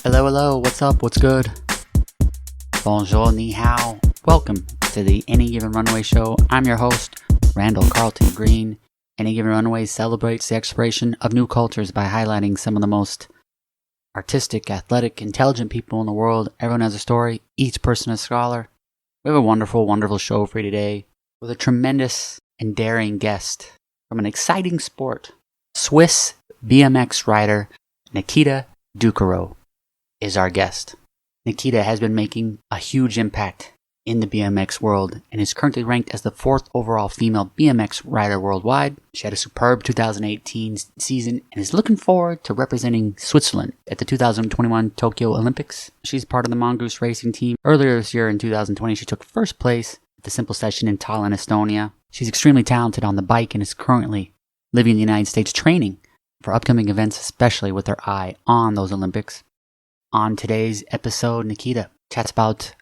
Hello, hello, what's up, what's good? Bonjour, ni hao. Welcome to the Any Given Runway show. I'm your host, Randell Carlton Green. Any Given Runway celebrates the exploration of new cultures by highlighting some of the most artistic, athletic, intelligent people in the world. Everyone has a story, each person a scholar. We have a wonderful, wonderful show for you today with a tremendous and daring guest from an exciting sport. Swiss BMX rider Nikita Duccaroz is our guest. Nikita has been making a huge impact in the BMX world and is currently ranked as the 4th overall female BMX rider worldwide. She had a superb 2018 season and is looking forward to representing Switzerland at the 2021 Tokyo Olympics. She's part of the Mongoose racing team. Earlier this year in 2020, she took first place at the Simple Session in Tallinn, Estonia. She's extremely talented on the bike and is currently living in the United States training for upcoming events, especially with her eye on those Olympics. On today's episode, Nikita chats about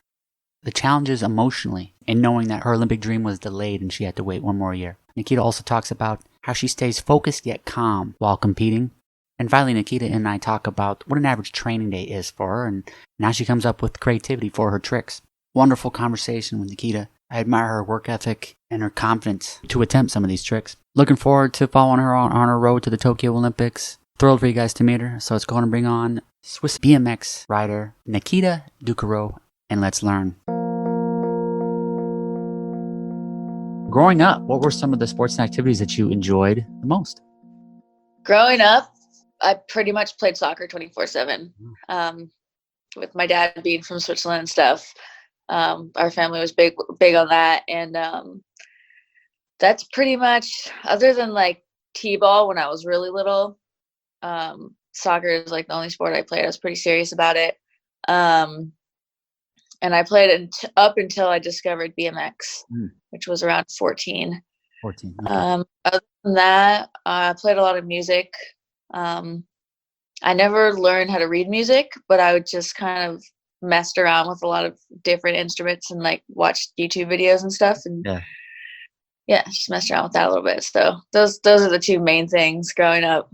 the challenges emotionally in knowing that her Olympic dream was delayed and she had to wait one more year. Nikita also talks about how she stays focused yet calm while competing. And finally, Nikita and I talk about what an average training day is for her and how she comes up with creativity for her tricks. Wonderful conversation with Nikita. I admire her work ethic and her confidence to attempt some of these tricks. Looking forward to following her on her road to the Tokyo Olympics. Thrilled for you guys to meet her. So let's go and bring on Swiss BMX rider Nikita Duccaroz and let's learn. Growing up, what were some of the sports and activities that you enjoyed the most? Growing up, I pretty much played soccer 24/7. With my dad being from Switzerland and stuff, our family was big on that, and that's pretty much, other than like t-ball when I was really little. Soccer is like the only sport I played. I was pretty serious about it. And I played it up until I discovered BMX, which was around 14. 14. Okay. Other than that, I played a lot of music. I never learned how to read music, but I would just kind of messed around with a lot of different instruments and like watched YouTube videos and stuff. And yeah, just messed around with that a little bit. So those are the two main things growing up.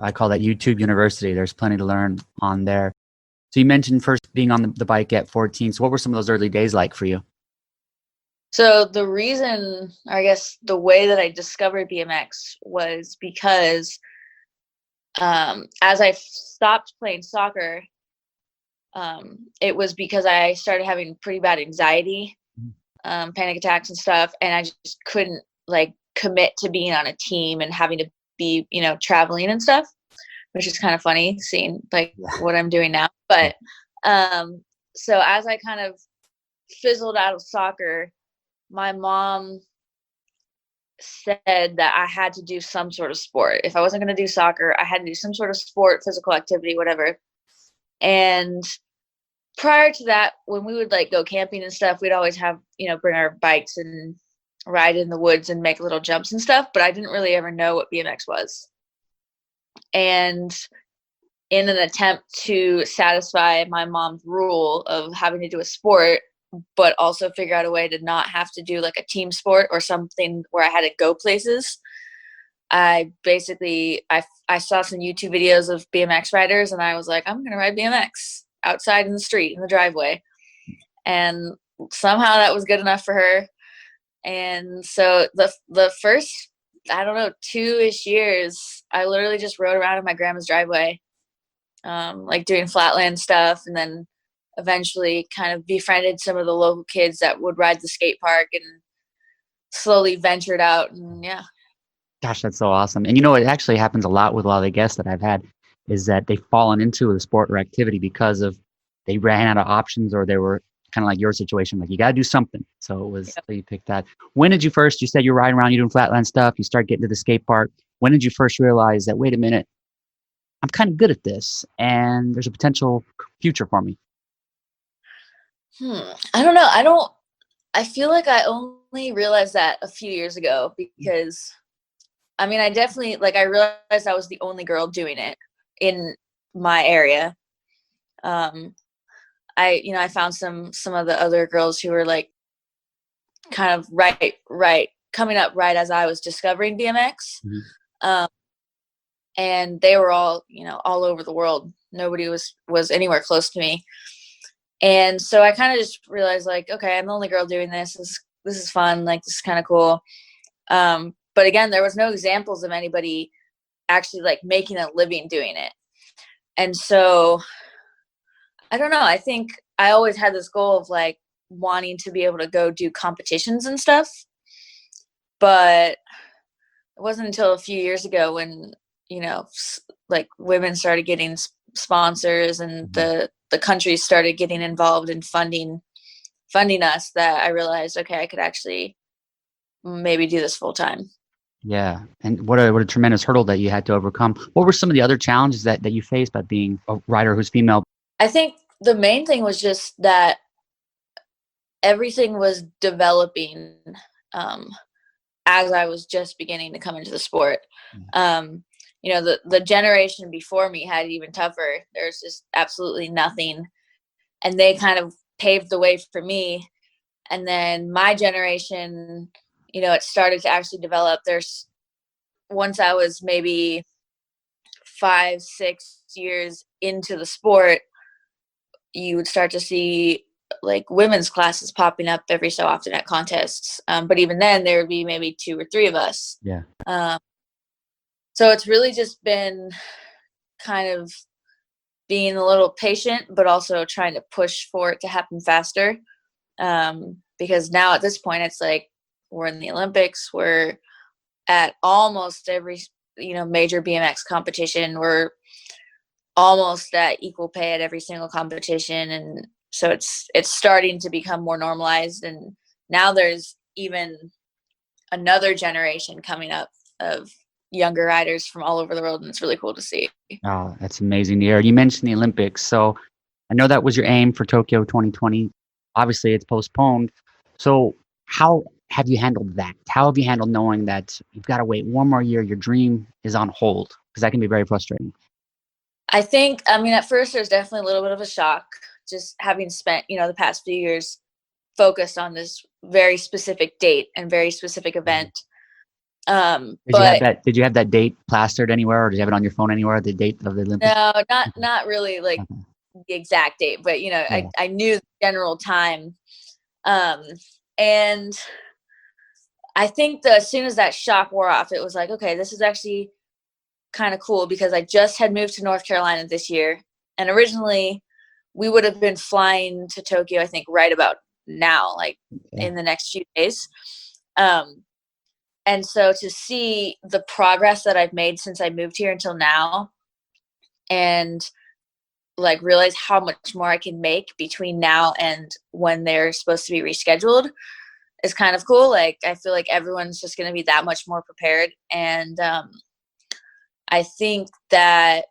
I call that YouTube University. There's plenty to learn on there. So you mentioned first being on the bike at 14. So what were some of those early days like for you? So the reason, I guess, the way that I discovered BMX was because as I stopped playing soccer, it was because I started having pretty bad anxiety, panic attacks and stuff. And I just couldn't like commit to being on a team and having to be, traveling and stuff, which is kind of funny seeing like what I'm doing now. But so as I kind of fizzled out of soccer, my mom said that I had to do some sort of sport. If I wasn't going to do soccer, I had to do some sort of sport, physical activity, whatever. And prior to that, when we would like go camping and stuff, we'd always have, bring our bikes and ride in the woods and make little jumps and stuff. But I didn't really ever know what BMX was. And in an attempt to satisfy my mom's rule of having to do a sport, but also figure out a way to not have to do like a team sport or something where I had to go places, I saw some YouTube videos of BMX riders and I was like, I'm going to ride BMX outside in the street, in the driveway. And somehow that was good enough for her. And so the first, I don't know, 2-ish years, I literally just rode around in my grandma's driveway, like doing flatland stuff. And then eventually kind of befriended some of the local kids that would ride the skate park and slowly ventured out. And yeah. Gosh, that's so awesome. And it actually happens a lot with a lot of the guests that I've had is that they've fallen into a sport or activity because they ran out of options or they were kind of like your situation, like you got to do something. So it was, so you picked that. When did you said you're riding around, you're doing flatland stuff, you start getting to the skate park. When did you first realize that, wait a minute, I'm kind of good at this and there's a potential future for me? I don't know. I feel like I only realized that a few years ago because I definitely, like, I realized I was the only girl doing it in my area. I found some of the other girls who were like kind of right coming up right as I was discovering BMX. And they were all, all over the world Nobody was anywhere close to me. And so I kind of just realized, like, okay, I'm the only girl doing this. This is fun. Like, this is kind of cool. But again, there was no examples of anybody actually like making a living doing it. And so I don't know. I think I always had this goal of like wanting to be able to go do competitions and stuff. But it wasn't until a few years ago when, like women started getting sponsors and the countries started getting involved in funding us that I realized, okay, I could actually maybe do this full time. Yeah. And what a tremendous hurdle that you had to overcome. What were some of the other challenges that you faced by being a rider who's female? I think the main thing was just that everything was developing as I was just beginning to come into the sport. The generation before me had it even tougher. There's just absolutely nothing. And they kind of paved the way for me. And then my generation, it started to actually develop. Once I was maybe 5-6 years into the sport, you would start to see like women's classes popping up every so often at contests. But even then there would be maybe 2 or 3 of us. Yeah. So it's really just been kind of being a little patient, but also trying to push for it to happen faster. Because now at this point, it's like we're in the Olympics. We're at almost every, major BMX competition. We're almost at equal pay at every single competition. And so it's starting to become more normalized. And now there's even another generation coming up of younger riders from all over the world, and it's really cool to see. Oh, that's amazing to hear. You mentioned the Olympics, so I know that was your aim for Tokyo 2020. Obviously, it's postponed. So how have you handled that? How have you handled knowing that you've got to wait one more year, your dream is on hold? Because that can be very frustrating. I think, at first there's definitely a little bit of a shock, just having spent, the past few years focused on this very specific date and very specific event. Did you have that date plastered anywhere, or did you have it on your phone anywhere, the date of the Olympics? No, not really like the exact date, but I knew the general time. And I think that as soon as that shock wore off, it was like, okay, this is actually kind of cool, because I just had moved to North Carolina this year, and originally we would have been flying to Tokyo, I think, right about now, like in the next few days. And so to see the progress that I've made since I moved here until now, and like realize how much more I can make between now and when they're supposed to be rescheduled is kind of cool. Like, I feel like everyone's just going to be that much more prepared. And I think that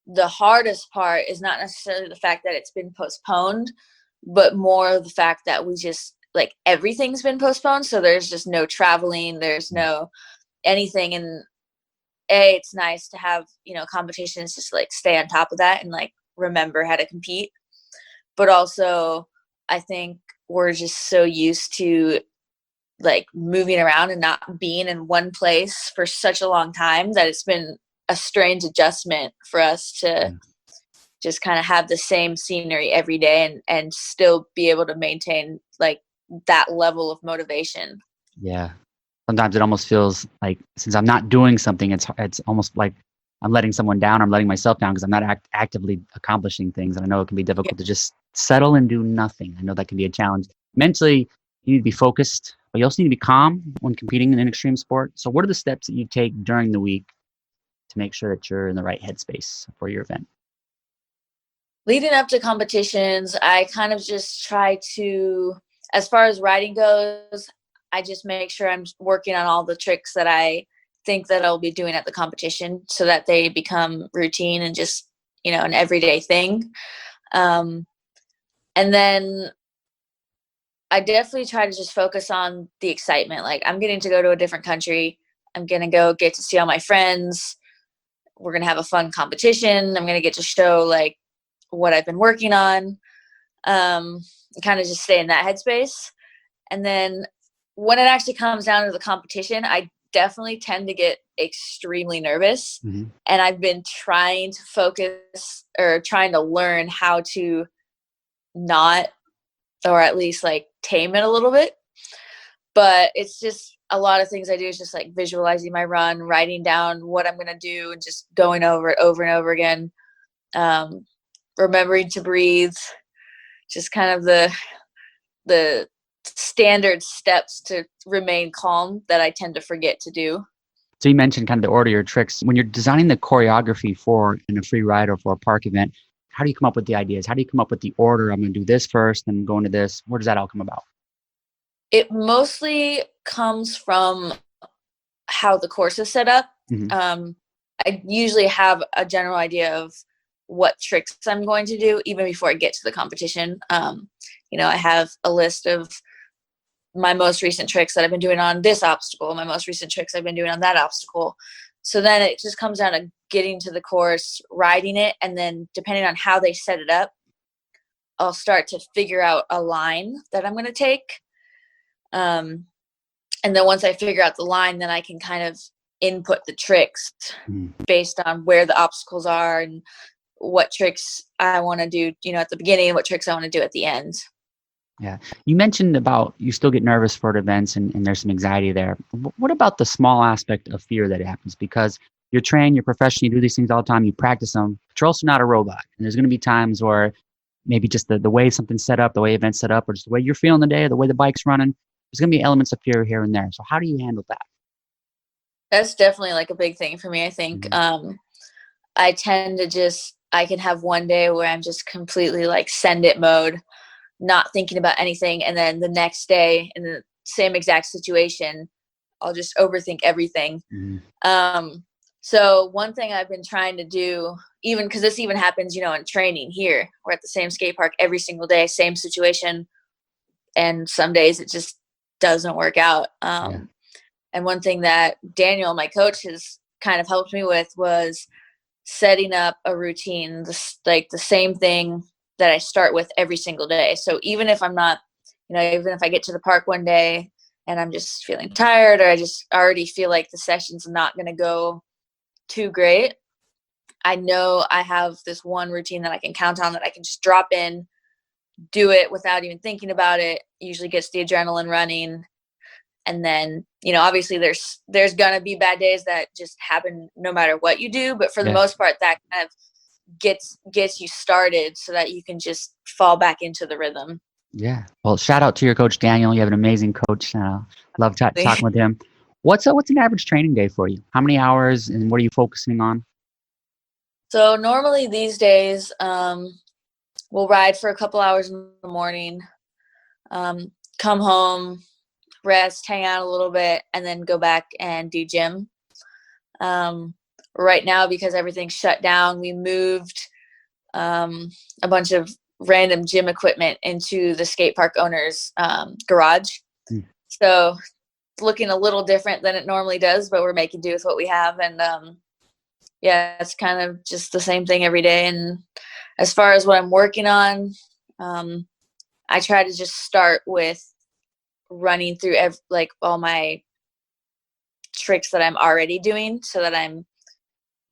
the hardest part is not necessarily the fact that it's been postponed, but more the fact that we just, like, everything's been postponed. So there's just no traveling, there's no anything. And it's nice to have, competitions, just like stay on top of that and like remember how to compete. But also I think we're just so used to like moving around and not being in one place for such a long time that it's been a strange adjustment for us to just kind of have the same scenery every day and still be able to maintain like that level of motivation. Yeah. Sometimes it almost feels like, since I'm not doing something, it's almost like I'm letting someone down. I'm letting myself down because I'm not actively accomplishing things. And I know it can be difficult to just settle and do nothing. I know that can be a challenge. Mentally, you need to be focused, but you also need to be calm when competing in an extreme sport. So what are the steps that you take during the week to make sure that you're in the right headspace for your event? Leading up to competitions, I kind of just try to, as far as riding goes, I just make sure I'm working on all the tricks that I think that I'll be doing at the competition so that they become routine and just, an everyday thing. And then I definitely try to just focus on the excitement. Like, I'm getting to go to a different country. I'm going to go get to see all my friends. We're going to have a fun competition. I'm going to get to show like what I've been working on. Kind of just stay in that headspace. And then when it actually comes down to the competition, I definitely tend to get extremely nervous. Mm-hmm. And I've been trying to focus or trying to learn how to not, or at least like tame it a little bit. But it's just a lot of things I do is just like visualizing my run, writing down what I'm going to do, and just going over it over and over again. Remembering to breathe, just kind of the standard steps to remain calm that I tend to forget to do. So you mentioned kind of the order of your tricks. When you're designing the choreography for in a free ride or for a park event, how do you come up with the ideas? How do you come up with the order? I'm going to do this first, then go into this. Where does that all come about? It mostly comes from how the course is set up. Mm-hmm. I usually have a general idea of what tricks I'm going to do even before I get to the competition. I have a list of my most recent tricks that I've been doing on this obstacle, my most recent tricks I've been doing on that obstacle. So then it just comes down to getting to the course, riding it, and then depending on how they set it up, I'll start to figure out a line that I'm going to take. And then once I figure out the line, then I can kind of input the tricks based on where the obstacles are and what tricks I want to do, at the beginning, and what tricks I want to do at the end. Yeah. You mentioned about you still get nervous for events and there's some anxiety there. What about the small aspect of fear that happens? Because you're trained, you're professional, you do these things all the time, you practice them, but you're also not a robot. And there's going to be times where maybe just the way something's set up, the way events set up, or just the way you're feeling the day, or the way the bike's running, there's going to be elements of fear here and there. So how do you handle that? That's definitely like a big thing for me. I think I tend to I can have one day where I'm just completely like send it mode, not thinking about anything. And then the next day in the same exact situation, I'll just overthink everything. So one thing I've been trying to do, even because this even happens, in training here, we're at the same skate park every single day, same situation. And some days it just doesn't work out. And one thing that Daniel, my coach, has kind of helped me with was setting up a routine, like the same thing that I start with every single day. So even if I'm not, even if I get to the park one day and I'm just feeling tired, or I just already feel like the session's not going to go too great, I know I have this one routine that I can count on, that I can just drop in, do it without even thinking about it. Usually gets the adrenaline running. And then, obviously there's going to be bad days that just happen no matter what you do. But for the most part, that kind of gets you started so that you can just fall back into the rhythm. Yeah. Well, shout out to your coach, Daniel. You have an amazing coach. Love talking with him. What's an average training day for you? How many hours and what are you focusing on? So normally these days, we'll ride for a couple hours in the morning, come home, rest, hang out a little bit, and then go back and do gym. Right now, because everything's shut down, we moved a bunch of random gym equipment into the skate park owner's garage. So it's looking a little different than it normally does, but we're making do with what we have. And it's kind of just the same thing every day. And as far as what I'm working on, I try to just start with running through all my tricks that I'm already doing, so that I'm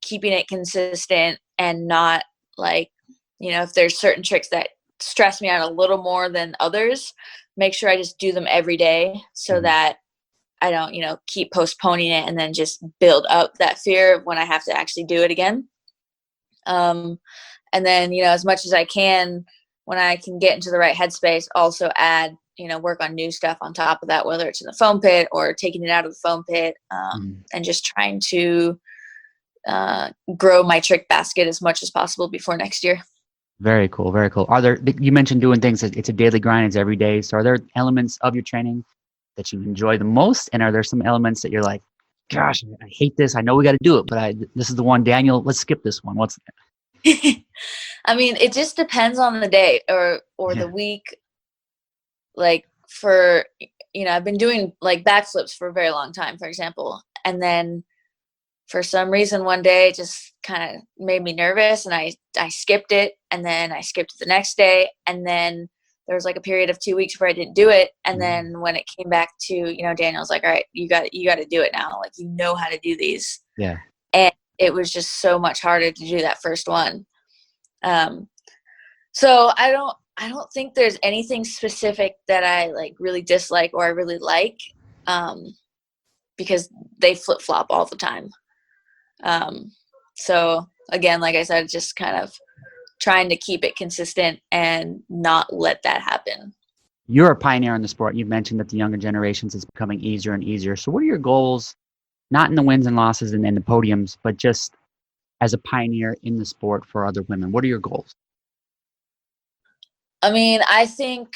keeping it consistent and not if there's certain tricks that stress me out a little more than others, make sure I just do them every day, so that I don't, keep postponing it and then just build up that fear of when I have to actually do it again. And then, as much as I can, when I can get into the right headspace, also add, work on new stuff on top of that, whether it's in the foam pit or taking it out of the foam pit, and just trying to grow my trick basket as much as possible before next year. Very cool. Very cool. You mentioned doing things, it's a daily grind, it's every day. So are there elements of your training that you enjoy the most? And are there some elements that you're like, gosh, I hate this. I know we got to do it, but this is the one, Daniel, let's skip this one. What's I mean, it just depends on the day or the week. Like I've been doing like backflips for a very long time, for example. And then for some reason, one day it just kind of made me nervous and I skipped it, and then I skipped it the next day. And then there was like a period of 2 weeks where I didn't do it. And then when it came back to, you know, Daniel's like, all right, you got to do it now. Like, you know how to do these. Yeah. And it was just so much harder to do that first one. So I don't think there's anything specific that I like really dislike or I really like, because they flip flop all the time. So again, like I said, just kind of trying to keep it consistent and not let that happen. You're a pioneer in the sport. You've mentioned that the younger generations is becoming easier and easier. So what are your goals, not in the wins and losses and the podiums, but just as a pioneer in the sport for other women? What are your goals? I mean, I think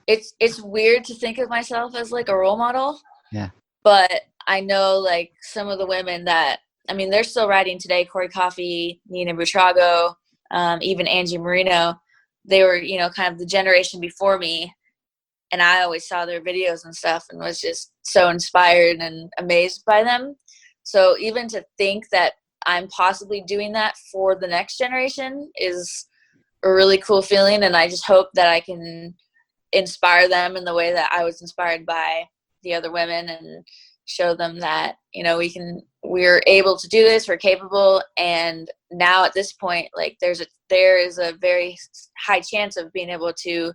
it's weird to think of myself as like a role model. Yeah. But I know like some of the women that, I mean, they're still riding today. Corey Coffey, Nina Buitrago, even Angie Marino. They were, you know, kind of the generation before me. And I always saw their videos and stuff and was just so inspired and amazed by them. So even to think that I'm possibly doing that for the next generation is a really cool feeling. And I just hope that I can inspire them in the way that I was inspired by the other women and show them that, you know, we're able to do this, we're capable. And now at this point, like there is a very high chance of being able to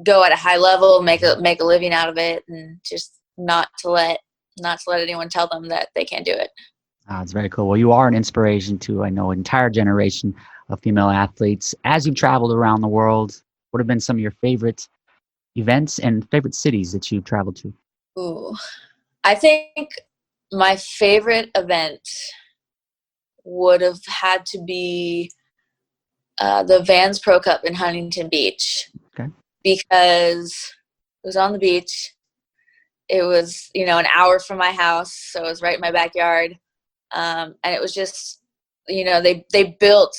go at a high level, make a living out of it, and just not to let anyone tell them that they can't do it. It's very cool. Well, you are an inspiration to, I know, an entire generation of female athletes. As you've traveled around the world, what have been some of your favorite events and favorite cities that you've traveled to? Ooh, I think my favorite event would have had to be the Vans Pro Cup in Huntington Beach. Okay. Because it was on the beach. It was, you know, an hour from my house, so it was right in my backyard. And it was just, you know, they built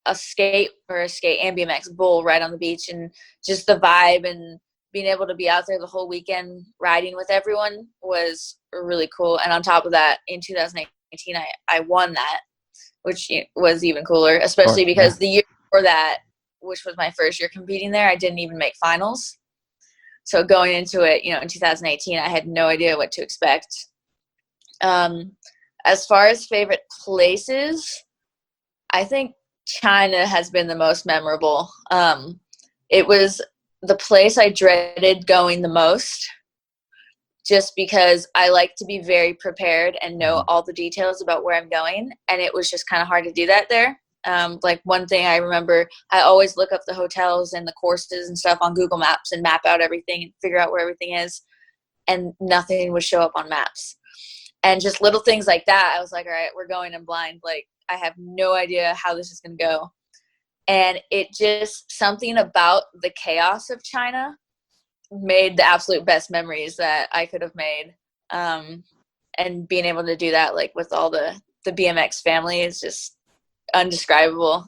a skate and BMX bowl right on the beach, and just the vibe and being able to be out there the whole weekend riding with everyone was really cool. And on top of that, in 2018, I won that, which was even cooler, especially because the year before that, which was my first year competing there, I didn't even make finals. So going into it, you know, in 2018, I had no idea what to expect. As far as favorite places, I think China has been the most memorable. It was the place I dreaded going the most, just because I like to be very prepared and know all the details about where I'm going. And it was just kind of hard to do that there. Like one thing I remember, I always look up the hotels and the courses and stuff on Google Maps and map out everything and figure out where everything is. And nothing would show up on maps. And just little things like that, I was like, all right, we're going in blind. Like, I have no idea how this is going to go. And it just, something about the chaos of China made the absolute best memories that I could have made. And being able to do that, like with all the BMX family, is just undescribable.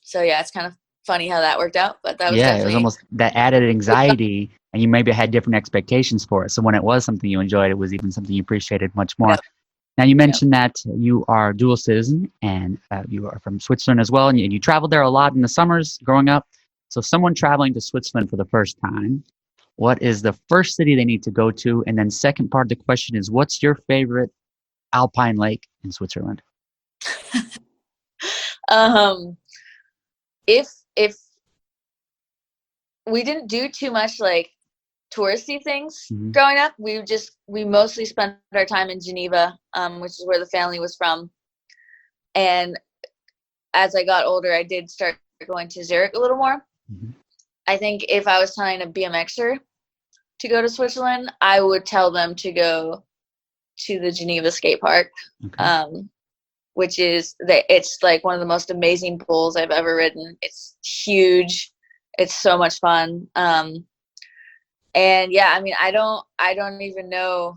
So yeah, it's kind of funny how that worked out, but that was it was almost that added anxiety, and you maybe had different expectations for it. So when it was something you enjoyed, it was even something you appreciated much more. Yep. Now, you mentioned that you are dual citizen, and you are from Switzerland as well, and you traveled there a lot in the summers growing up. So someone traveling to Switzerland for the first time, what is the first city they need to go to? And then second part of the question is, what's your favorite alpine lake in Switzerland? If we didn't do too much like touristy things growing up, we mostly spent our time in Geneva, which is where the family was from. And as I got older, I did start going to Zurich a little more. I think if I was telling a BMXer to go to Switzerland, I would tell them to go to the Geneva skate park. Which is it's like one of the most amazing bowls I've ever ridden. It's huge. It's so much fun. And yeah, I mean, I don't even know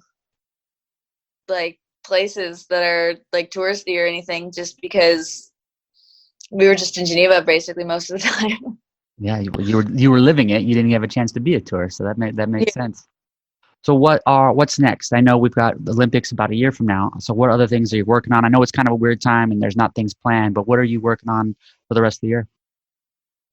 like places that are like touristy or anything, just because we were just in Geneva basically most of the time. Yeah, you were living it. You didn't have a chance to be a tourist, so that makes sense. So what's next? I know we've got the Olympics about a year from now. So what other things are you working on? I know it's kind of a weird time and there's not things planned, but what are you working on for the rest of the year?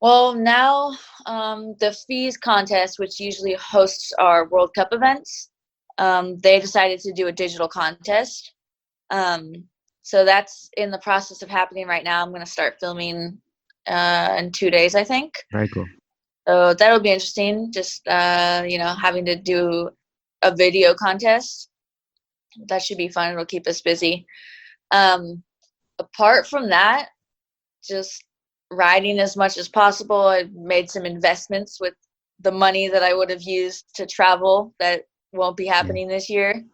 Well, now the FEES contest, which usually hosts our World Cup events, they decided to do a digital contest. So that's in the process of happening right now. I'm going to start filming in 2 days, I think. Very cool. So that'll be interesting. Just having to do a video contest. That should be fun. It'll keep us busy. Apart from that, just riding as much as possible. I made some investments with the money that I would have used to travel that won't be happening this year.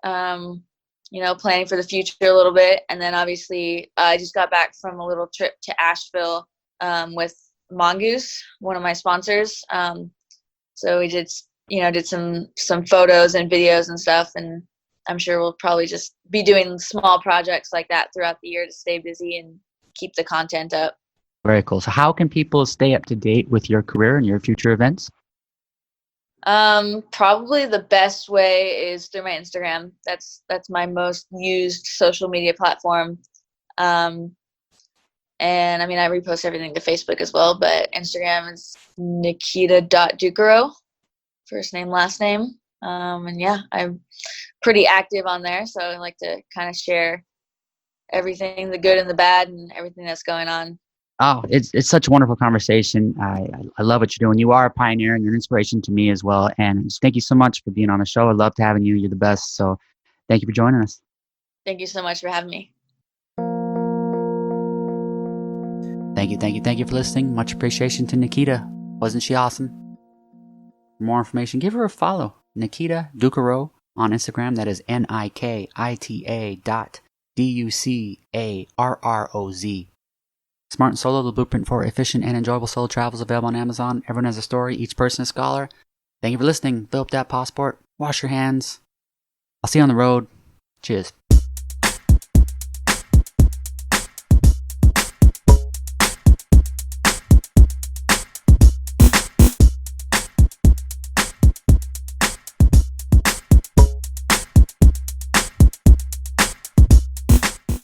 Planning for the future a little bit. And then obviously I just got back from a little trip to Asheville with Mongoose, one of my sponsors. So we did some photos and videos and stuff, and I'm sure we'll probably just be doing small projects like that throughout the year to stay busy and keep the content up. Very cool. So how can people stay up to date with your career and your future events? Probably the best way is through my Instagram. That's my most used social media platform. And I mean, I repost everything to Facebook as well, but Instagram is Nikita.Duccaroz, first name, last name. And yeah, I'm pretty active on there. So I like to kind of share everything, the good and the bad and everything that's going on. Oh, it's such a wonderful conversation. I love what you're doing. You are a pioneer and you're an inspiration to me as well. And thank you so much for being on the show. I loved having you. You're the best. So thank you for joining us. Thank you so much for having me. Thank you for listening. Much appreciation to Nikita. Wasn't she awesome? For more information, give her a follow. Nikita Duccaroz on Instagram. That is NIKITA.DUCARROZ. Smart and Solo, the blueprint for efficient and enjoyable solo travels, available on Amazon. Everyone has a story. Each person a scholar. Thank you for listening. Fill up that passport. Wash your hands. I'll see you on the road. Cheers.